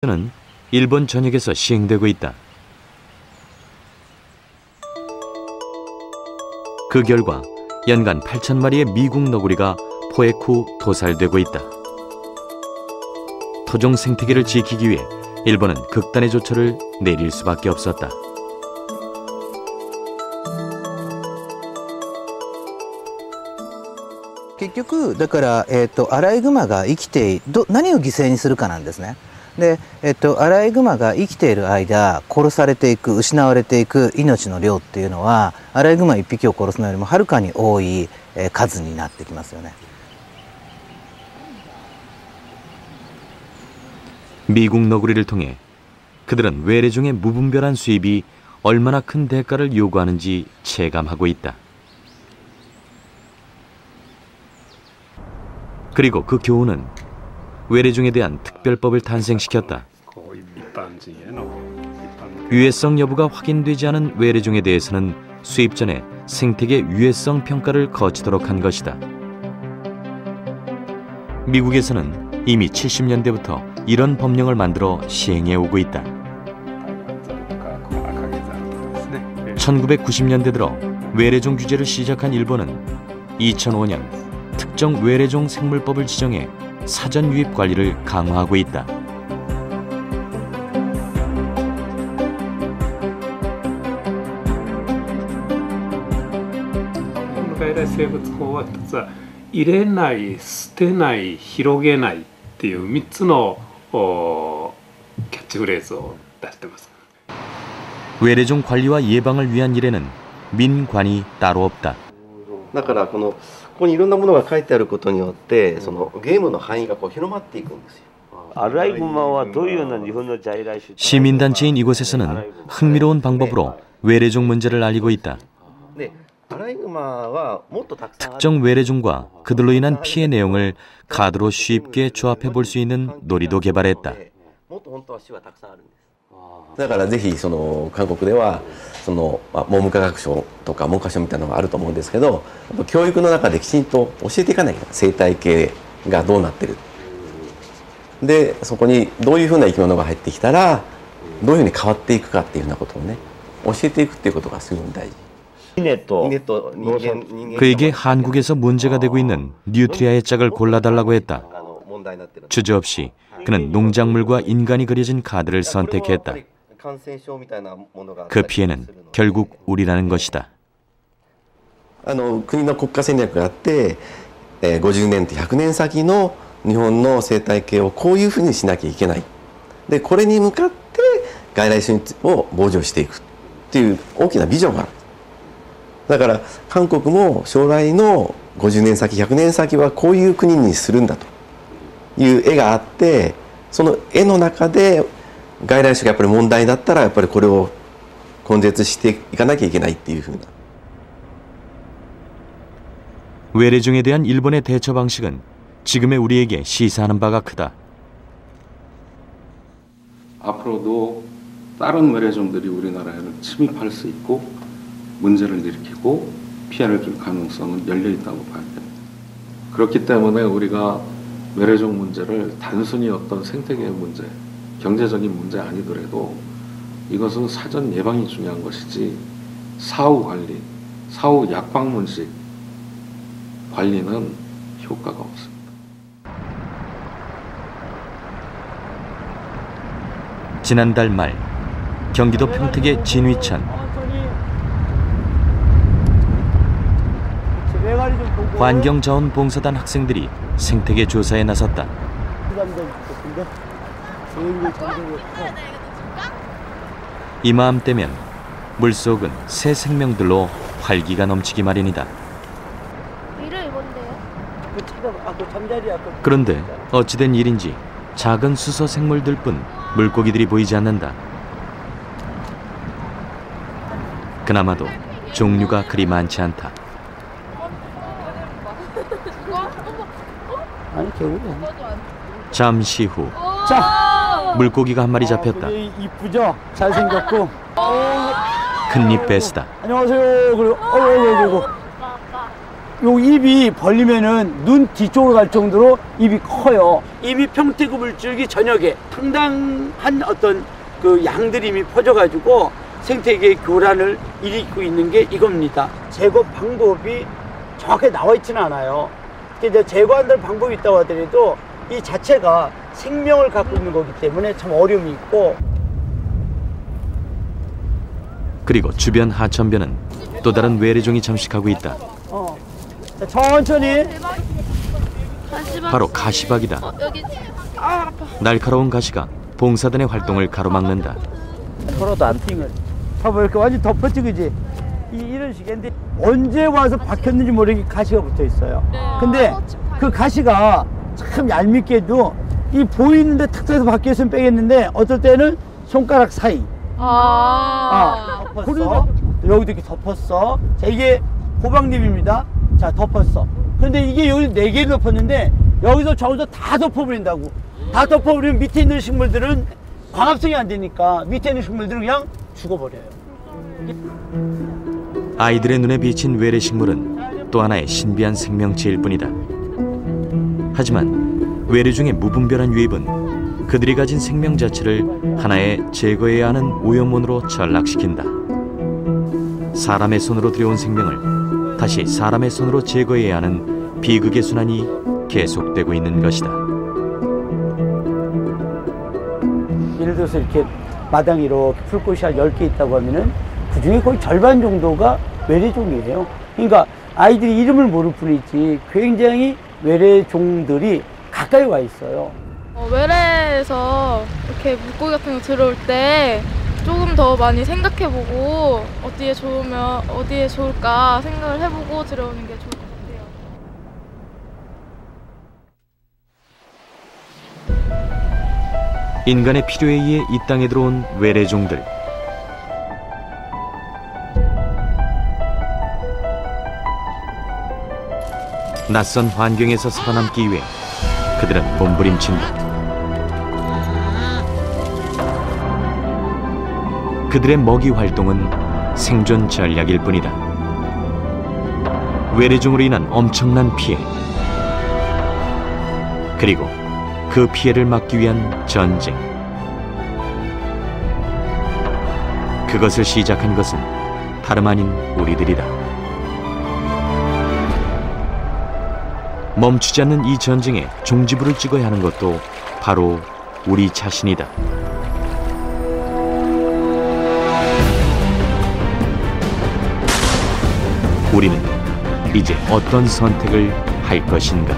는 일본 전역에서 시행되고 있다. 그 결과 연간 8,000마리의 미국 너구리가 포획 후 도살되고 있다. 토종 생태계를 지키기 위해 일본은 극단의 조처를 내릴 수밖에 없었다. 結局だから、アライグマが生きて何を犠牲にするかなんですね。で、アライグマが生きている間殺されていく失われていく命の量っていうのはアライグマ1匹を殺すのよりもはるかに多い数になってきますよね。 미국 너구리를 통해 그들은 외래종의 무분별한 수입이 얼마나 큰 대가를 요구하는지 체감하고 있다. 그리고 그 교훈은 외래종에 대한 특별법을 탄생시켰다. 유해성 여부가 확인되지 않은 외래종에 대해서는 수입 전에 생태계 유해성 평가를 거치도록 한 것이다. 미국에서는 이미 70년대부터 이런 법령을 만들어 시행해 오고 있다. 1990년대 들어 외래종 규제를 시작한 일본은 2005년 특정 외래종 생물법을 지정해 사전 유입 관리를 강화하고 있다. 일본 생물법은 入れない、捨てない、広げないっていう3つのキャッチフレーズを出してます. 외래종 관리와 예방을 위한 일에는 민관이 따로 없다. だからここにいろんなものが書いてあることによってそのゲームの範囲が広まっていくんですよ. 시민단체인 이곳에서는 흥미로운 방법으로 외래종 문제를 알리고 있다. 특정 외래종과 그들로 인한 피해 내용을 카드로 쉽게 조합해 볼 수 있는 놀이도 개발했다. だからぜひ韓国では文部科学省とか文科省みたいなのがあると思うんですけど、教育の中できちんと教えていかないと生態系がどうなってる。でそこにどういうふうな生き物が入ってきたらどういうふうに変わっていくかっていうようなことをね教えていくっていうことがすごい大事. 그에게 한국에서 문제가 되고 있는 뉴트리아의 짝을 골라달라고 했다. 주저없이 그는 농작물과 인간이 그려진 카드를 선택했다. 그 피해는 결국 우리라는 것이다. 国の国家戦略があって、50年と100年先の日本の生態系をこういうふうにしなきゃいけない。でこれに向かって外来種を防除していくっていう大きなビジョンがある。だから韓国も将来の50年先100年先はこういう国にするんだという絵があって、その絵の中で外来種がやっぱり問題だったらやっぱりこれを根絶していかなきゃいけないっていうふうな. 외래종에 대한 일본의 대처 방식은 지금의 우리에게 시사하는 바가 크다. 앞으로도 다른 외래종들이 우리나라에는 침입할 수 있고 문제를 일으키고 피해를 줄 가능성은 열려 있다고 봐야 됩니다. 그렇기 때문에 우리가 외래종 문제를 단순히 어떤 생태계의 문제, 경제적인 문제 아니더라도 이것은 사전 예방이 중요한 것이지 사후 관리, 사후 약방문식 관리는 효과가 없습니다. 지난달 말 경기도 평택의 진위천. 환경자원봉사단 학생들이 생태계 조사에 나섰다. 이맘때면 물속은 새 생명들로 활기가 넘치기 마련이다. 그런데 어찌된 일인지 작은 수소 생물들뿐 물고기들이 보이지 않는다. 그나마도 종류가 그리 많지 않다. 잠시 후 물고기가 한 마리 잡혔다. 이쁘죠? 잘생겼고 큰입 베스다. 안녕하세요. 그리고 요 입이 벌리면은 눈 뒤쪽으로 갈 정도로 입이 커요. 이미 평택 물줄기 전역에 상당한 어떤 그 양들이 이미 퍼져가지고 생태계의 교란을 일으키고 있는 게 이겁니다. 제거 방법이 정확하게 나와 있지는 않아요. 이제 제거한다는 방법이 있다고 하더라도 이 자체가 생명을 갖고 있는 거기 때문에 참 어려움이 있고. 그리고 주변 하천변은 또 다른 외래종이 잠식하고 있다. 자, 천천히. 바로 가시박이다. 여기 아파. 날카로운 가시가 봉사단의 활동을 가로막는다. 서로도 안 띵을. 봐봐, 이렇게 완전 덮었지, 그지? 이런 식인데 언제 와서 박혔는지 모르게 가시가 붙어 있어요. 근데 그 가시가 참 얄밉게도 이 보이는데 탁 해서 박혔으면 빼겠는데 어떨 때는 손가락 사이. 덮었어. 여기도 이렇게 덮었어. 자, 이게 호박잎입니다. 자, 덮었어. 근데 이게 여기 4개를 덮었는데 여기서 저기서 다 덮어버린다고. 다 덮어버리면 밑에 있는 식물들은 광합성이 안 되니까 밑에 있는 식물들은 그냥 죽어버려요. 아이들의 눈에 비친 외래식물은 또 하나의 신비한 생명체일 뿐이다. 하지만 외래종의 무분별한 유입은 그들이 가진 생명 자체를 하나의 제거해야 하는 오염원으로 전락시킨다. 사람의 손으로 들여온 생명을 다시 사람의 손으로 제거해야 하는 비극의 순환이 계속되고 있는 것이다. 예를 들어서 이렇게 마당에 이렇게 풀꽃이 한 10개 있다고 하면은 그 중에 거의 절반 정도가 외래종이에요. 그러니까 아이들이 이름을 모를 뿐이지 굉장히 외래종들이 가까이 와 있어요. 외래에서 이렇게 물고기 같은 거 들어올 때 조금 더 많이 생각해보고 어디에 좋을까 생각을 해보고 들어오는 게 좋을 것 같아요. 인간의 필요에 의해 이 땅에 들어온 외래종들. 낯선 환경에서 살아남기 위해 그들은 몸부림친다. 그들의 먹이 활동은 생존 전략일 뿐이다. 외래종으로 인한 엄청난 피해, 그리고 그 피해를 막기 위한 전쟁. 그것을 시작한 것은 다름 아닌 우리들이다. 멈추지 않는 이 전쟁에 종지부를 찍어야 하는 것도 바로 우리 자신이다. 우리는 이제 어떤 선택을 할 것인가?